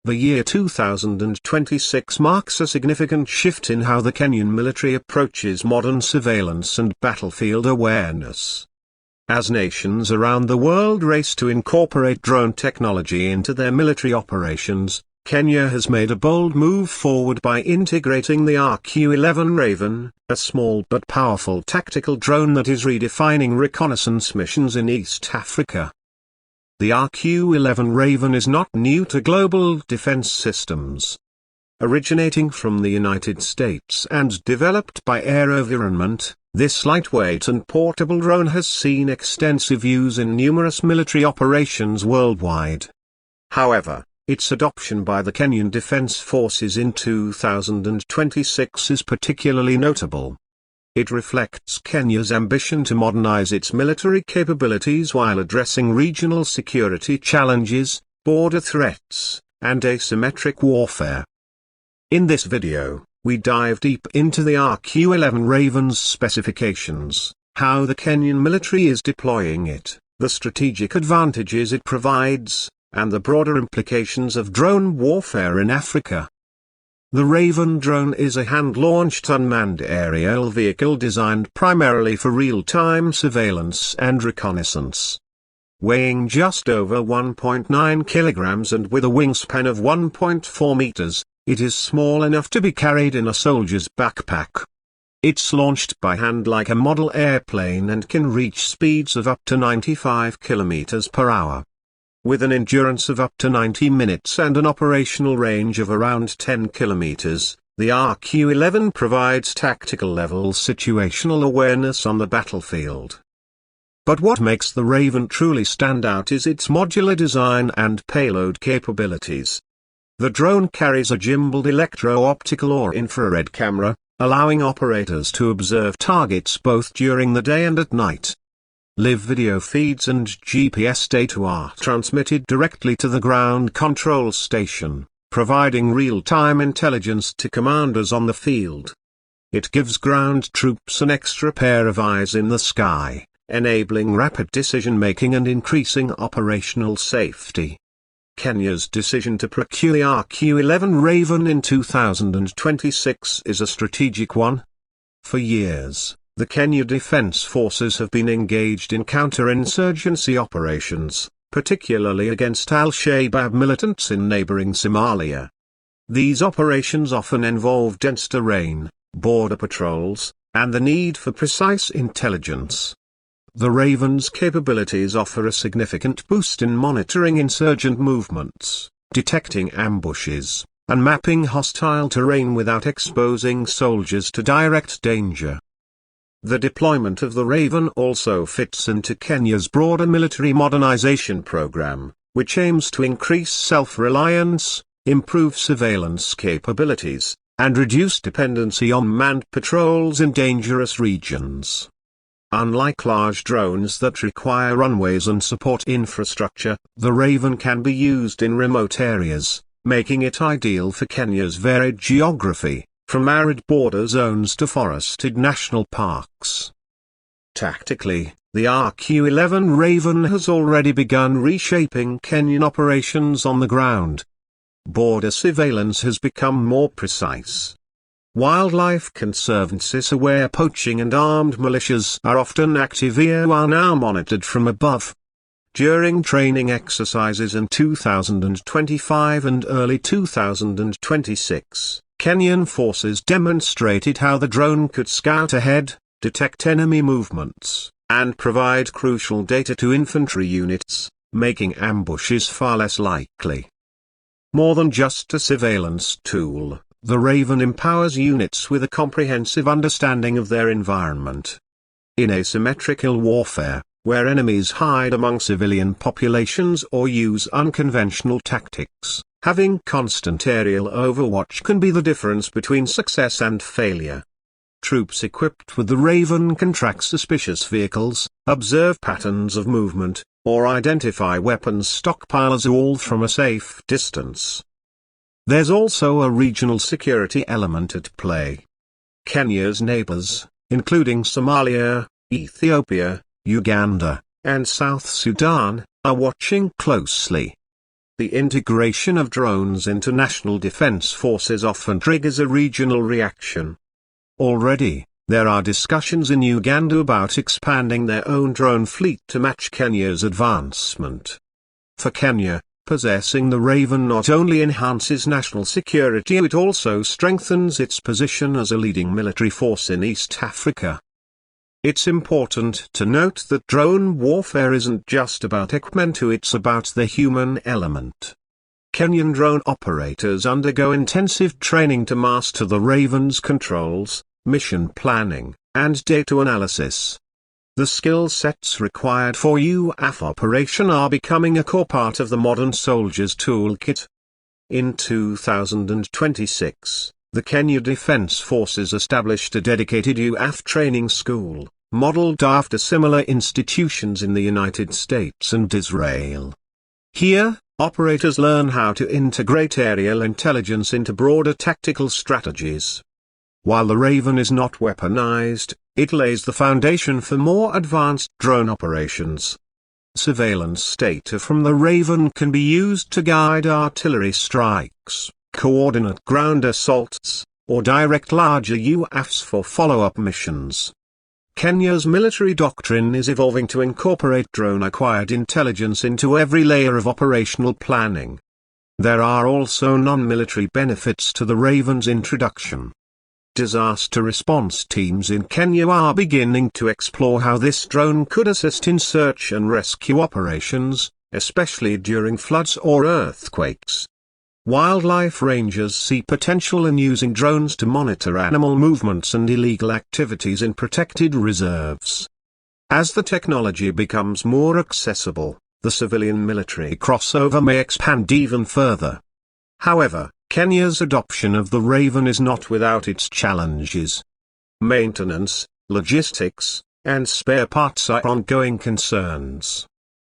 The year 2026 marks a significant shift in how the Kenyan military approaches modern surveillance and battlefield awareness. As nations around the world race to incorporate drone technology into their military operations, Kenya has made a bold move forward by integrating the RQ-11 Raven, a small but powerful tactical drone that is redefining reconnaissance missions in East Africa. The RQ-11 Raven is not new to global defense systems. Originating from the United States and developed by Unmanned, this lightweight and portable drone has seen extensive use in numerous military operations worldwide. However, its adoption by the Kenyan Defense Forces in 2026 is particularly notable. It reflects Kenya's ambition to modernize its military capabilities while addressing regional security challenges, border threats, and asymmetric warfare. In this video, we dive deep into the RQ-11 Raven's specifications, how the Kenyan military is deploying it, the strategic advantages it provides, and the broader implications of drone warfare in Africa. The Raven drone is a hand-launched unmanned aerial vehicle designed primarily for real-time surveillance and reconnaissance. Weighing just over 1.9 kilograms and with a wingspan of 1.4 meters, it is small enough to be carried in a soldier's backpack. It's launched by hand like a model airplane and can reach speeds of up to 95 kilometers per hour. With an endurance of up to 90 minutes and an operational range of around 10 kilometers, the RQ-11 provides tactical-level situational awareness on the battlefield. But what makes the Raven truly stand out is its modular design and payload capabilities. The drone carries a gimbaled electro-optical or infrared camera, allowing operators to observe targets both during the day and at night. Live video feeds and GPS data are transmitted directly to the ground control station, providing real-time intelligence to commanders on the field. It gives ground troops an extra pair of eyes in the sky, enabling rapid decision-making and increasing operational safety. Kenya's decision to procure the RQ-11 Raven in 2026 is a strategic one. For years, the Kenya Defense Forces have been engaged in counter-insurgency operations, particularly against al-Shabaab militants in neighboring Somalia. These operations often involve dense terrain, border patrols, and the need for precise intelligence. The Raven's capabilities offer a significant boost in monitoring insurgent movements, detecting ambushes, and mapping hostile terrain without exposing soldiers to direct danger. The deployment of the Raven also fits into Kenya's broader military modernization program, which aims to increase self-reliance, improve surveillance capabilities, and reduce dependency on manned patrols in dangerous regions. Unlike large drones that require runways and support infrastructure, the Raven can be used in remote areas, making it ideal for Kenya's varied geography, from arid border zones to forested national parks. Tactically, the RQ-11 Raven has already begun reshaping Kenyan operations on the ground. Border surveillance has become more precise. Wildlife conservancies where poaching and armed militias are often active are now monitored from above. During training exercises in 2025 and early 2026, Kenyan forces demonstrated how the drone could scout ahead, detect enemy movements, and provide crucial data to infantry units, making ambushes far less likely. More than just a surveillance tool, the Raven empowers units with a comprehensive understanding of their environment. In asymmetrical warfare, where enemies hide among civilian populations or use unconventional tactics, having constant aerial overwatch can be the difference between success and failure. Troops equipped with the Raven can track suspicious vehicles, observe patterns of movement, or identify weapons stockpiles all from a safe distance. There's also a regional security element at play. Kenya's neighbors, including Somalia, Ethiopia, Uganda, and South Sudan, are watching closely. The integration of drones into national defense forces often triggers a regional reaction. Already, there are discussions in Uganda about expanding their own drone fleet to match Kenya's advancement. For Kenya, possessing the Raven not only enhances national security, it also strengthens its position as a leading military force in East Africa. It's important to note that drone warfare isn't just about equipment, it's about the human element. Kenyan drone operators undergo intensive training to master the Raven's controls, mission planning, and data analysis. The skill sets required for UAF operation are becoming a core part of the modern soldier's toolkit. In 2026, the Kenya Defense Forces established a dedicated UAF training school, modeled after similar institutions in the United States and Israel. Here, operators learn how to integrate aerial intelligence into broader tactical strategies. While the Raven is not weaponized, it lays the foundation for more advanced drone operations. Surveillance data from the Raven can be used to guide artillery strikes, coordinate ground assaults, or direct larger UAFs for follow-up missions. Kenya's military doctrine is evolving to incorporate drone-acquired intelligence into every layer of operational planning. There are also non-military benefits to the Raven's introduction. Disaster response teams in Kenya are beginning to explore how this drone could assist in search and rescue operations, especially during floods or earthquakes. Wildlife rangers see potential in using drones to monitor animal movements and illegal activities in protected reserves. As the technology becomes more accessible, the civilian-military crossover may expand even further. However, Kenya's adoption of the Raven is not without its challenges. Maintenance, logistics, and spare parts are ongoing concerns.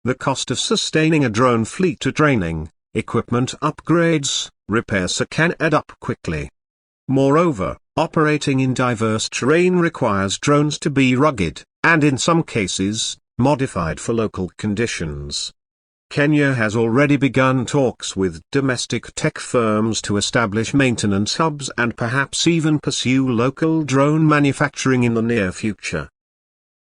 The cost of sustaining a drone fleet to training, equipment upgrades, repairs can add up quickly. Moreover, operating in diverse terrain requires drones to be rugged, and in some cases, modified for local conditions. Kenya has already begun talks with domestic tech firms to establish maintenance hubs and perhaps even pursue local drone manufacturing in the near future.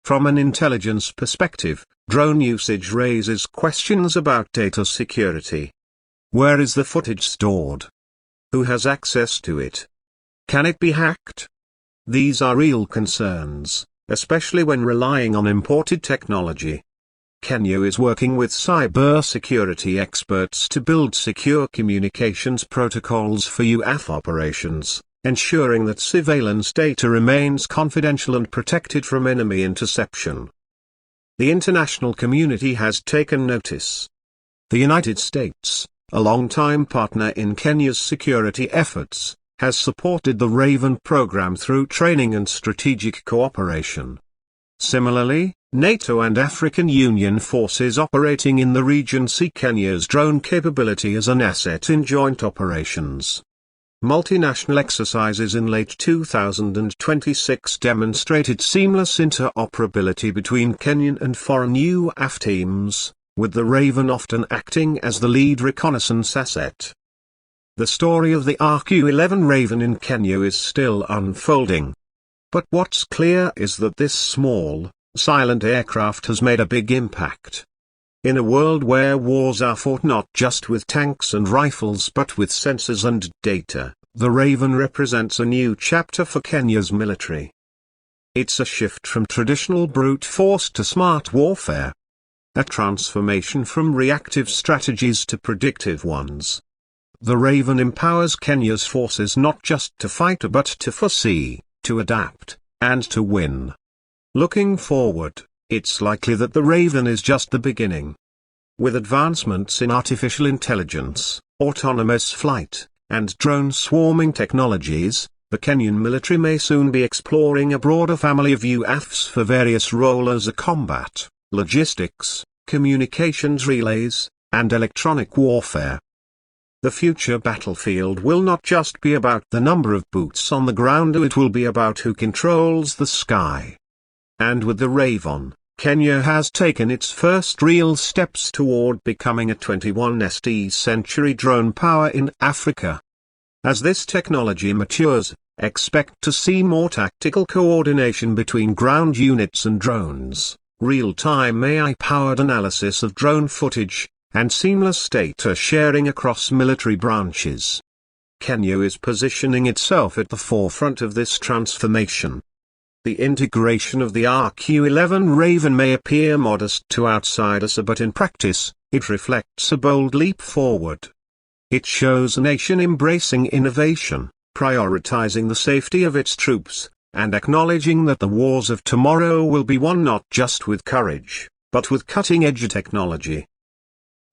From an intelligence perspective, drone usage raises questions about data security. Where is the footage stored? Who has access to it? Can it be hacked? These are real concerns, especially when relying on imported technology. Kenya is working with cybersecurity experts to build secure communications protocols for UAF operations, ensuring that surveillance data remains confidential and protected from enemy interception. The international community has taken notice. The United States, a longtime partner in Kenya's security efforts, has supported the Raven program through training and strategic cooperation. Similarly, NATO and African Union forces operating in the region see Kenya's drone capability as an asset in joint operations. Multinational exercises in late 2026 demonstrated seamless interoperability between Kenyan and foreign UAF teams, with the Raven often acting as the lead reconnaissance asset. The story of the RQ-11 Raven in Kenya is still unfolding. But what's clear is that this small, silent aircraft has made a big impact. In a world where wars are fought not just with tanks and rifles but with sensors and data, the Raven represents a new chapter for Kenya's military. It's a shift from traditional brute force to smart warfare. A transformation from reactive strategies to predictive ones. The Raven empowers Kenya's forces not just to fight but to foresee, to adapt, and to win. Looking forward, it's likely that the Raven is just the beginning. With advancements in artificial intelligence, autonomous flight, and drone swarming technologies, the Kenyan military may soon be exploring a broader family of UAFs for various roles of combat, logistics, communications relays, and electronic warfare. The future battlefield will not just be about the number of boots on the ground, it will be about who controls the sky. And with the Raven, Kenya has taken its first real steps toward becoming a 21st century drone power in Africa. As this technology matures, expect to see more tactical coordination between ground units and drones, real-time AI-powered analysis of drone footage, and seamless data sharing across military branches. Kenya is positioning itself at the forefront of this transformation. The integration of the RQ-11 Raven may appear modest to outsiders, but in practice, it reflects a bold leap forward. It shows a nation embracing innovation, prioritizing the safety of its troops, and acknowledging that the wars of tomorrow will be won not just with courage, but with cutting-edge technology.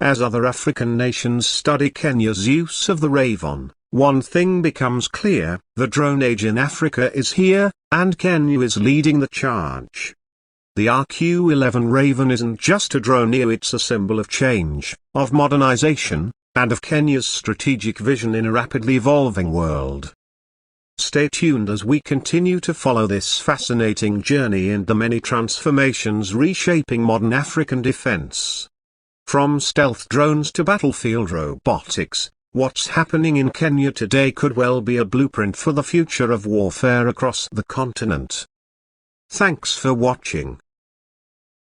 As other African nations study Kenya's use of the Raven, one thing becomes clear: the drone age in Africa is here, and Kenya is leading the charge. The RQ-11 Raven isn't just a drone, it's a symbol of change, of modernization, and of Kenya's strategic vision in a rapidly evolving world. Stay tuned as we continue to follow this fascinating journey and the many transformations reshaping modern African defense. From stealth drones to battlefield robotics, what's happening in Kenya today could well be a blueprint for the future of warfare across the continent. Thanks for watching.